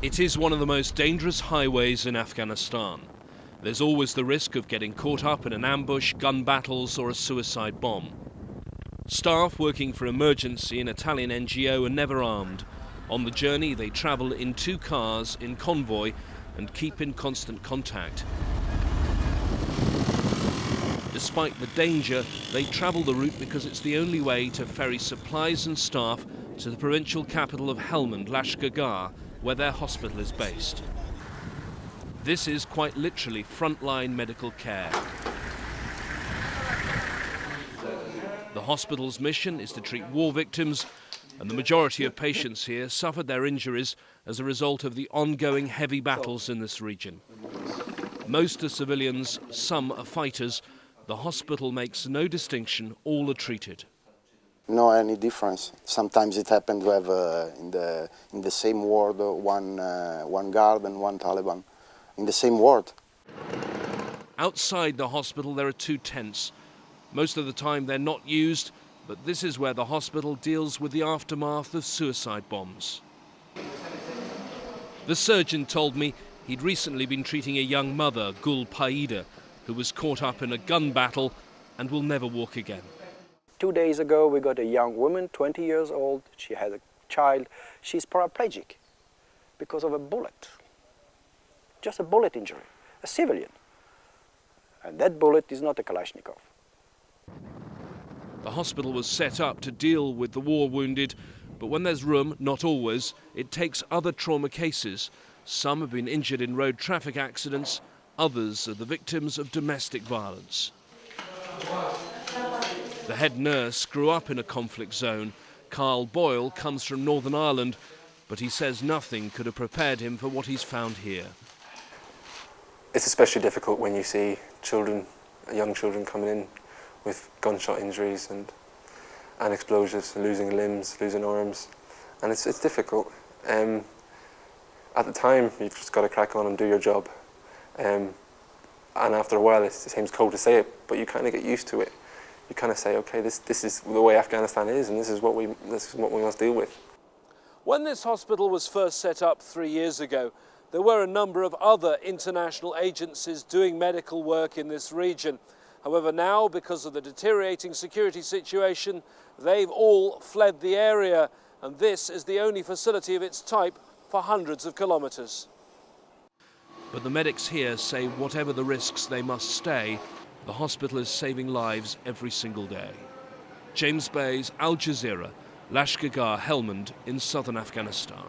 It is one of the most dangerous highways in Afghanistan. There's always the risk of getting caught up in an ambush, gun battles or a suicide bomb. Staff working for Emergency, an Italian NGO, are never armed. On the journey they travel in 2 cars in convoy and keep in constant contact. Despite the danger, they travel the route because it's the only way to ferry supplies and staff to the provincial capital of Helmand, Lashkar Gah, where their hospital is based. This is quite literally frontline medical care. The hospital's mission is to treat war victims, and the majority of patients here suffered their injuries as a result of the ongoing heavy battles in this region. Most are civilians, some are fighters. The hospital makes no distinction, all are treated. No any difference. Sometimes it happened to have in the same ward one guard and one Taliban in the same ward. Outside the hospital there are 2 tents. Most of the time they're not used, but this is where the hospital deals with the aftermath of suicide bombs. The surgeon told me he'd recently been treating a young mother, Gul Paida, who was caught up in a gun battle and will never walk again. 2 days ago we got a young woman, 20 years old, she had a child, she's paraplegic because of a bullet. Just a bullet injury, a civilian. And that bullet is not a Kalashnikov. The hospital was set up to deal with the war wounded, but when there's room, not always, it takes other trauma cases. Some have been injured in road traffic accidents, others are the victims of domestic violence. The head nurse grew up in a conflict zone. Carl Boyle comes from Northern Ireland, but he says nothing could have prepared him for what he's found here. It's especially difficult when you see children, young children coming in with gunshot injuries and explosives, losing limbs, losing arms, and it's difficult. At the time, you've just got to crack on and do your job. And after a while, it seems cold to say it, but you kind of get used to it. You kind of say, okay, this is the way Afghanistan is, and this is what we must deal with. When this hospital was first set up 3 years ago, there were a number of other international agencies doing medical work in this region. However, now, because of the deteriorating security situation, they've all fled the area, and this is the only facility of its type for hundreds of kilometres. But the medics here say whatever the risks, they must stay. The hospital is saving lives every single day. James Bayes, Al Jazeera, Lashkar Gah, Helmand in southern Afghanistan.